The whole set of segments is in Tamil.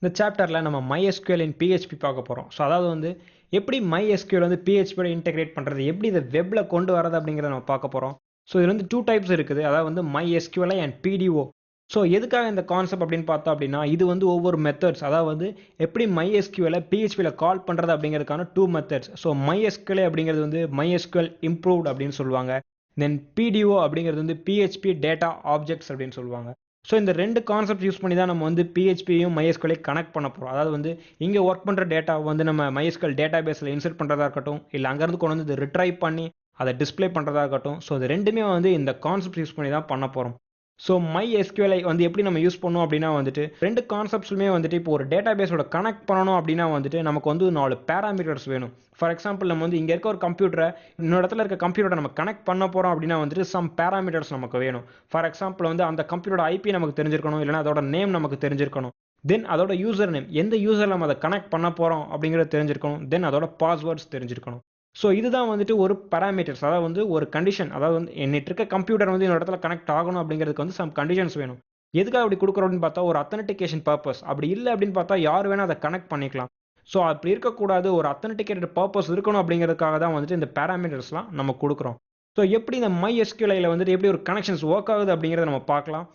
இந்த சாப்டரில் நம்ம MySQL in PHP பார்க்க போகிறோம். ஸோ அதாவது வந்து எப்படி MySQL வந்து PHP இன்டெகிரேட் பண்ணுறது, எப்படி இதை வெப்பில் கொண்டு வரது அப்படிங்கிறத நம்ம பார்க்க போகிறோம். ஸோ இதில் வந்து 2 டைப்ஸ் இருக்குது. அதாவது வந்து MySQLi அண்ட் PDO. ஸோ எதுக்காக இந்த கான்செப்ட் அப்படின்னு பார்த்தோம் அப்படின்னா, இது வந்து ஒவ்வொரு மெத்தட்ஸ், அதாவது வந்து எப்படி MySQL PHPயில் கால் பண்ணுறது அப்படிங்கிறதுக்கான 2 மெத்தட்ஸ். ஸோ MySQL அப்படிங்கிறது வந்து MySQL இம்ப்ரூவ்ட் அப்படின்னு சொல்லுவாங்க. தென் PDO அப்படிங்கிறது வந்து PHP டேட்டா ஆப்ஜெக்ட்ஸ் அப்படின்னு சொல்லுவாங்க. ஸோ இந்த 2 கான்செப்ட் யூஸ் பண்ணி தான் நம்ம வந்து PHPயும் MySQL கனெக்ட் பண்ண போகிறோம். அதாவது வந்து இங்கே ஒர்க் பண்ணுற டேட்டாவை வந்து நம்ம MySQL டேட்டா பேஸில் இன்சர்ட் பண்ணுறதா இருக்கட்டும், இல்லை அங்கேருந்து கொண்டு வந்து இதை ரிட்ரைவ் பண்ணி அதை டிஸ்பிளே பண்ணுறதா இருக்கட்டும். ஸோ இது ரெண்டுமே வந்து இந்த கான்செப்ட் யூஸ் பண்ணி தான் பண்ண போகிறோம். ஸோ MySQL வந்து எப்படி நம்ம யூஸ் பண்ணோம் அப்படின்னா வந்துட்டு 2 கான்செப்ட்ஸுமே வந்துட்டு இப்போ ஒரு டேட்டா பேஸோட கனெக்ட் பண்ணணும் அப்படின்னா வந்துட்டு நமக்கு வந்து 4 பேராமீட்டர்ஸ் வேணும். ஃபார் எக்ஸாம்பிள் நம்ம வந்து இங்கே இருக்க ஒரு கம்ப்யூட்டரை இன்னொரு இடத்துல இருக்க கம்ப்யூட்டரை நம்ம கனெக்ட் பண்ண போகிறோம் அப்படின்னா வந்துட்டு சம் பேராமீட்டர்ஸ் நமக்கு வேணும். ஃபார் எக்ஸாம்பிள் வந்து அந்த கம்ப்யூட்டரோட ஐபி நமக்கு தெரிஞ்சிருக்கணும், இல்லைனா அதோட நேம் நமக்கு தெரிஞ்சிருக்கணும். தென் அதோட யூசர் நேம், எந்த யூசர் நம்ம அதை கனெக்ட் பண்ண போகிறோம் அப்படிங்கிறது தெரிஞ்சிருக்கணும். தென் அதோட பாஸ்வேர்ட்ஸ் தெரிஞ்சிருக்கணும். ஸோ இதுதான் வந்துட்டு ஒரு பேராமீட்டர்ஸ், அதாவது வந்து ஒரு கண்டிஷன். அதாவது வந்து என்கிட்ட இருக்க கம்ப்யூட்டர் வந்து இன்னொரு இடத்துல கனெக்ட் ஆகணும் அப்படிங்கிறதுக்கு வந்து சம் கண்டிஷன்ஸ் வேணும். எதுக்காக அப்படி கொடுக்குறோம் அப்படின்னு பார்த்தா ஒரு அத்தன்டிகேஷன் பர்பஸ். அப்படி இல்லை அப்படின்னு பார்த்தா யார் வேணால் அதை கனெக்ட் பண்ணிக்கலாம். ஸோ அப்படி இருக்கக்கூடாது, ஒரு அத்தன்டிகேட்டட் பர்பஸ் இருக்கணும் அப்படிங்கிறதுக்காக தான் வந்துட்டு இந்த பேராமீட்டர்ஸ்லாம் நம்ம கொடுக்குறோம். ஸோ எப்படி இந்த MySQLில் வந்துட்டு எப்படி ஒரு கனெக்ஷன்ஸ் ஒர்க் ஆகுது அப்படிங்கிறத நம்ம பார்க்கலாம்.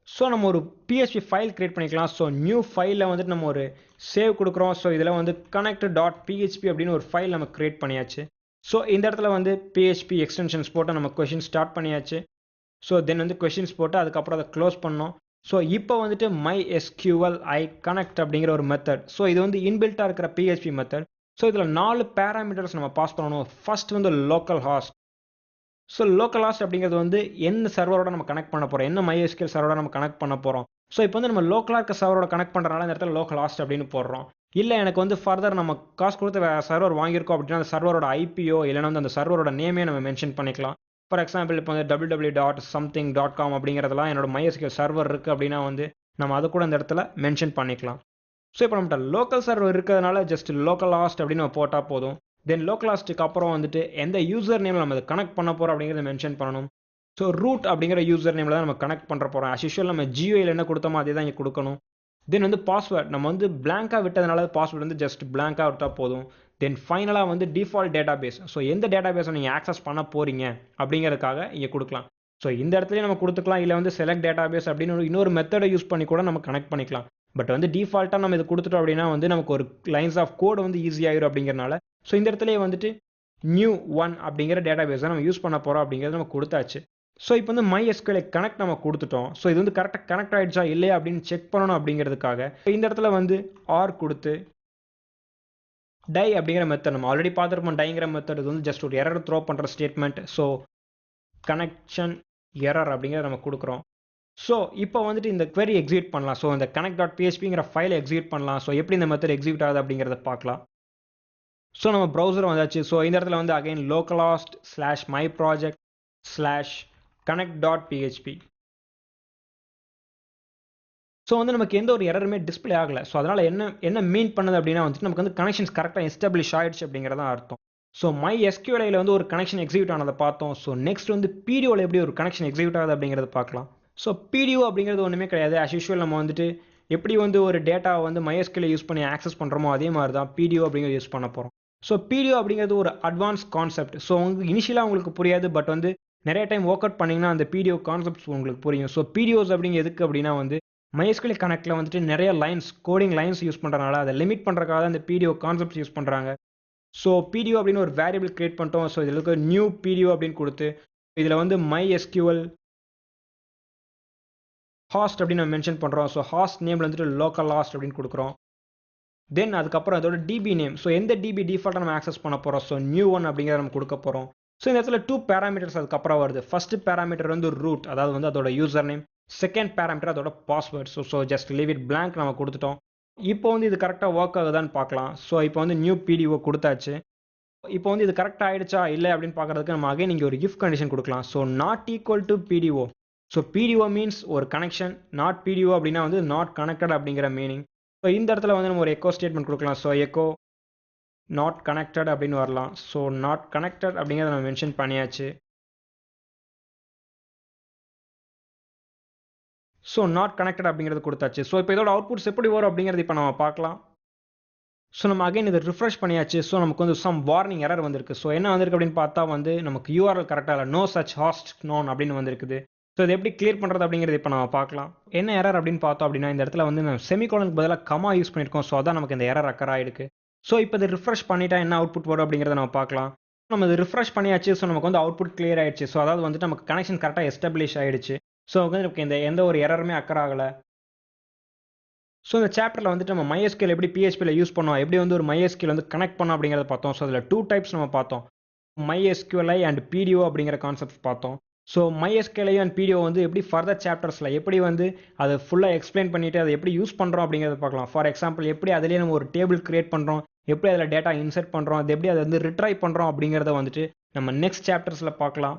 ஸோ நம்ம ஒரு PHP ஃபைல் கிரியேட் பண்ணிக்கலாம். ஸோ நியூ ஃபைலில் வந்துட்டு நம்ம ஒரு சேவ் கொடுக்குறோம். ஸோ இதில் வந்து connect.php அப்படின்னு ஒரு ஃபைல் நம்ம கிரியேட் பண்ணியாச்சு. ஸோ இந்த இடத்துல வந்து PHP எக்ஸ்டென்ஷன்ஸ் போட்டு நம்ம கொஷின் ஸ்டார்ட் பண்ணியாச்சு. ஸோ தென் வந்து கொஷின்ஸ் போட்டு அதுக்கப்புறம் அதை க்ளோஸ் பண்ணோம். ஸோ இப்போ வந்துட்டு MySQL connect அப்படிங்கிற ஒரு மெத்தட். ஸோ இது வந்து இன்பில்ட்டாக இருக்கிற PHP மெத்தட். ஸோ இதில் 4 பேராமீட்டர்ஸ் நம்ம பாஸ் பண்ணணும். ஃபர்ஸ்ட் வந்து லோக்கல் ஹாஸ்ட். ஸோ லோக்கல் ஹாஸ்ட் அப்படிங்கிறது வந்து என்ன சர்வரோட நம்ம கனெக்ட் பண்ண போகிறோம், என்ன MySQL சர்வரோட நம்ம கனெக்ட் பண்ண போகிறோம். ஸோ இப்போ வந்து நம்ம லோக்கலாக இருக்க சர்வரோட கனெக்ட் பண்ணுறனால இந்த இடத்துல லோக்கல் ஹாஸ்ட் அப்படின்னு போடுறோம். இல்லை எனக்கு வந்து ஃபர்தர் நம்ம காசு கொடுத்து வேறு சர்வர் வாங்கியிருக்கோம் அப்படின்னா அந்த சர்வரோட ஐபிஓ இல்லைனா வந்து அந்த சர்வரோட நேமே நம்ம மென்ஷன் பண்ணிக்கலாம். ஃபார் எக்ஸாம்பிள் இப்போ வந்து www.something.com அப்படிங்கிறதுலாம் என்னோட MySQL சர்வர் இருக்குது அப்படின்னா வந்து நம்ம அதை கூட இந்த இடத்துல மென்ஷன் பண்ணிக்கலாம். ஸோ இப்போ நம்மகிட்ட லோக்கல் சர்வர் இருக்கிறதுனால ஜஸ்ட் லோக்கல் ஹாஸ்ட் அப்படின்னு நம்ம போட்டால் போதும். தென் லோக்கல் ஹாஸ்ட்டுக்கு அப்புறம் வந்துட்டு எந்த யூசர் நேமில் நம்ம அதை கனெக்ட் பண்ண போகிறோம் அப்படிங்கிறத மென்ஷன் பண்ணணும். ஸோ ரூட் அப்படிங்கிற யூசர் நேமில் தான் நம்ம கனெக்ட் பண்ணுற போகிறோம். as usual நம்ம GUIயில் என்ன கொடுத்தோமோ அதே தான் இங்கே கொடுக்கணும். தென் வந்து பாஸ்வேர்ட் நம்ம வந்து பிளாங்காக விட்டதுனால பாஸ்வேர்டு வந்து ஜஸ்ட் பிளாங்காக விட்டால் போதும். தென் ஃபைனலாக வந்து டிஃபால்ட் டேட்டா பேஸ். ஸோ எந்த டேட்டா பேஸை நீங்கள் ஆக்சஸ் பண்ண போகிறீங்க அப்படிங்கிறதுக்காக இங்கே கொடுக்கலாம். ஸோ இந்த இடத்துலையும் நம்ம கொடுத்துக்கலாம், இல்லை வந்து செலக்ட் டேட்டா பேஸ் அப்படின்னு இன்னொரு மெத்தடை யூஸ் பண்ணி கூட நம்ம கனெக்ட் பண்ணிக்கலாம். பட் வந்து டிஃபால்ட்டாக நம்ம இது கொடுத்துட்டோம் அப்படின்னா வந்து நமக்கு ஒரு லைன்ஸ் ஆஃப் கோட் வந்து ஈஸியாகிடும் அப்படிங்கிறனால ஸோ இந்த இடத்துலேயே வந்துட்டு நியூ ஒன் அப்படிங்கிற டேட்டா பேஸை நம்ம யூஸ் பண்ண போகிறோம் அப்படிங்கிறது நம்ம கொடுத்தாச்சு. ஸோ இப்போ வந்து MySQL கனெக்ட் நம்ம கொடுத்துட்டோம். ஸோ இது வந்து கரெக்டாக கனெக்ட் ஆகிடுச்சா இல்லையா அப்படின்னு செக் பண்ணணும் அப்படிங்கிறதுக்காக இந்த இடத்துல வந்து ஆர் கொடுத்து டை அப்படிங்கிற மெத்தட் நம்ம ஆல்ரெடி பார்த்துருப்போம். டைங்கிற மெத்தட் இது வந்து ஜஸ்ட் ஒரு எரர் த்ரோ பண்ணுற ஸ்டேட்மெண்ட். ஸோ கனெக்ஷன் எரர் அப்படிங்கிறத நம்ம கொடுக்குறோம். ஸோ இப்போ வந்துட்டு இந்த query எக்ஸிக்யூட் பண்ணலாம். ஸோ இந்த connect.phpங்கிற ஃபைலை எக்ஸிக்யூட் பண்ணலாம். ஸோ எப்படி இந்த மெத்தட் எக்ஸிக்யூட் ஆகுது அப்படிங்கிறத பார்க்கலாம். ஸோ நம்ம ப்ரௌசர் வந்தாச்சு. ஸோ இந்த இடத்துல வந்து அகைன் localhost /myproject/connect.php. ஸோ வந்து நமக்கு எந்த ஒரு எரருமே டிஸ்பிளே ஆகலை. ஸோ அதனால் என்ன மீன் பண்ணுது அப்படின்னா வந்துட்டு நமக்கு வந்து கனெக்ஷன்ஸ் கரெக்டாக எஸ்டாப்ளிஷ் ஆகிடுச்சு அப்படிங்கிறதான் அர்த்தம். ஸோ MySQLில் வந்து ஒரு கனெக்ஷன் எக்ஸிக்யூட் ஆனதை பார்த்தோம். ஸோ நெக்ஸ்ட் வந்து PDOவில் எப்படி ஒரு கனெக்ஷன் எக்ஸிக்யூட் ஆகுது அப்படிங்கிறத பார்க்கலாம். ஸோ PDO அப்படிங்கிறது ஒன்றுமே கிடையாது. as usual நம்ம வந்துட்டு எப்படி வந்து ஒரு டேட்டாவை வந்து MySQL யூஸ் பண்ணி ஆக்சஸ் பண்ணுறோமோ அதே மாதிரி தான் PDO அப்படிங்கிறது யூஸ் பண்ண போகிறோம். ஸோ PDO அப்படிங்கிறது ஒரு அட்வான்ஸ் கான்செப்ட். ஸோ உங்களுக்கு இனிஷியலாக உங்களுக்கு புரியாது, பட் வந்து நிறைய டைம் ஒர்க் அவுட் பண்ணிங்கன்னா அந்த PDO கான்செப்ட்ஸ் உங்களுக்கு புரியும். ஸோ PDOs அப்படிங்க எதுக்கு அப்படின்னா வந்து MySQL கனெக்டில் வந்துட்டு நிறைய லைன்ஸ், கோடிங் லைன்ஸ் யூஸ் பண்ணுறதுனால அதை லிமிட் பண்ணுறதுக்காக தான் இந்த PDO கான்செப்ட்ஸ் யூஸ் பண்ணுறாங்க. ஸோ PDO அப்படின்னு ஒரு வேரியபிள் கிரியேட் பண்ணிட்டோம். ஸோ இதில் இருக்க நியூ PDO அப்படின்னு கொடுத்து இதில் வந்து MySQL ஹாஸ்ட் அப்படின்னு நம்ம மென்ஷன் பண்ணுறோம். ஸோ ஹாஸ்ட் நேமில் வந்துட்டு லோக்கல் ஹாஸ்ட் அப்படின்னு கொடுக்குறோம். தென் அதுக்கப்புறம் அதோட டிபி நேம். ஸோ எந்த டிபி டிஃபால்ட்டாக நம்ம ஆக்சஸ் பண்ண போகிறோம். ஸோ நியூ ஒன் அப்படிங்கிறத நம்ம கொடுக்க போகிறோம். ஸோ இந்த இடத்துல 2 பேராமீட்டர்ஸ் அதுக்கப்புறம் வருது. ஃபர்ஸ்ட் பேராமீட்டர் வந்து ரூட், அதாவது வந்து அதோட யூசர் நேம். செகண்ட் பேராமீட்டர் அதோட password. So just leave it blank நம்ம கொடுத்துட்டோம். இப்போ வந்து இது கரெக்டாக ஒர்க் ஆகுதான்னு பார்க்கலாம். ஸோ இப்போ வந்து நியூ PDO கொடுத்தாச்சு. இப்போ வந்து இது கரெக்டாக ஆகிடுச்சா இல்லை அப்படின்னு பார்க்குறதுக்கு நம்ம அகைன் இங்கே ஒரு if கண்டிஷன் கொடுக்கலாம். So not equal to PDO. So PDO means ஒரு கனெக்ஷன், நாட் PDO அப்படின்னா வந்து நாட் கனெக்டட் அப்படிங்கிற மீனிங். ஸோ இந்த இடத்துல வந்து நம்ம ஒரு எக்கோ ஸ்டேட்மெண்ட் கொடுக்கலாம். ஸோ எக்கோ நாட் கனெக்டட் அப்படின்னு வரலாம். ஸோ நாட் கனெக்டட் அப்படிங்கிறத நம்ம மென்ஷன் பண்ணியாச்சு. ஸோ நாட் கனெக்டட் அப்படிங்கிறது கொடுத்தாச்சு. ஸோ இப்போ இதோட அவுட்புட்ஸ் எப்படி வரும் அப்படிங்கிறது இப்போ நம்ம பார்க்கலாம். ஸோ நம்ம அகைன் இதை ரிஃப்ரெஷ் பண்ணியாச்சு. ஸோ நமக்கு வந்து சம் வார்னிங் எரர் வந்திருக்கு. ஸோ என்ன வந்திருக்கு அப்படின்னு பார்த்தா வந்து நமக்கு யூஆர்எல் கரெக்டாக இல்லை, நோ சச் ஹாஸ்ட் நோன் அப்படின்னு வந்திருக்குது. ஸோ இதை எப்படி கிளியர் பண்ணுறது அப்படிங்கிறது இப்போ நம்ம பார்க்கலாம். என்ன எரர் அப்படின்னு பார்த்தோம் அப்படின்னா இந்த இடத்துல வந்து நம்ம செமிகோலனுக்கு பதிலாக கமா யூஸ் பண்ணியிருக்கோம். ஸோ அதான் நமக்கு இந்த எரர் அக்கர் ஆயிருக்கு. ஸோ இப்போ இதை ரிஃப்ரெஷ் பண்ணிட்டா என்ன அவுட்புட் வரும் அப்படிங்கிறத நம்ம பார்க்கலாம். நம்ம இது ரிஃப்ரெஷ் பண்ணியாச்சு. ஸோ நமக்கு வந்து அவுட்புட் கிளியர் ஆயிடுச்சு. ஸோ அதாவது வந்துட்டு நமக்கு கனெக்ஷன் கரெக்டாக எஸ்டாப்ளிஷ் ஆயிடுச்சு. ஸோ வந்து நமக்கு எந்த ஒரு எரருமே அக்கர் ஆகலை. ஸோ இந்த சாப்டரில் வந்துட்டு நம்ம MySQL எப்படி PHPயில் யூஸ் பண்ணோம், எப்படி வந்து ஒரு MySQL வந்து கனெக்ட் பண்ணோம் அப்படிங்கிறத பார்த்தோம். ஸோ அதில் 2 டைப்ஸ் நம்ம பார்த்தோம். MySQLi அண்ட் PDO அப்படிங்கிற கான்செப்ட் பார்த்தோம். ஸோ MySQLi அண்ட் PDO வந்து எப்படி ஃபர்தர் சாப்டர்ஸில் எப்படி வந்து அதை ஃபுல்லாக எக்ஸ்பிளைன் பண்ணிவிட்டு அதை எப்படி யூஸ் பண்ணுறோம் அப்படிங்கிறத பார்க்கலாம். ஃபார் எக்ஸாம்பிள் எப்படி அதிலேயே நம்ம ஒரு டேபிள் கிரியேட் பண்ணுறோம், எப்படி அதில் டேட்டா இன்சர்ட் பண்ணுறோம், அது எப்படி அதை வந்து ரிட்ரை பண்ணுறோம் அப்படிங்கிறத வந்துட்டு நம்ம நெக்ஸ்ட் சாப்டர்ஸில் பார்க்கலாம்.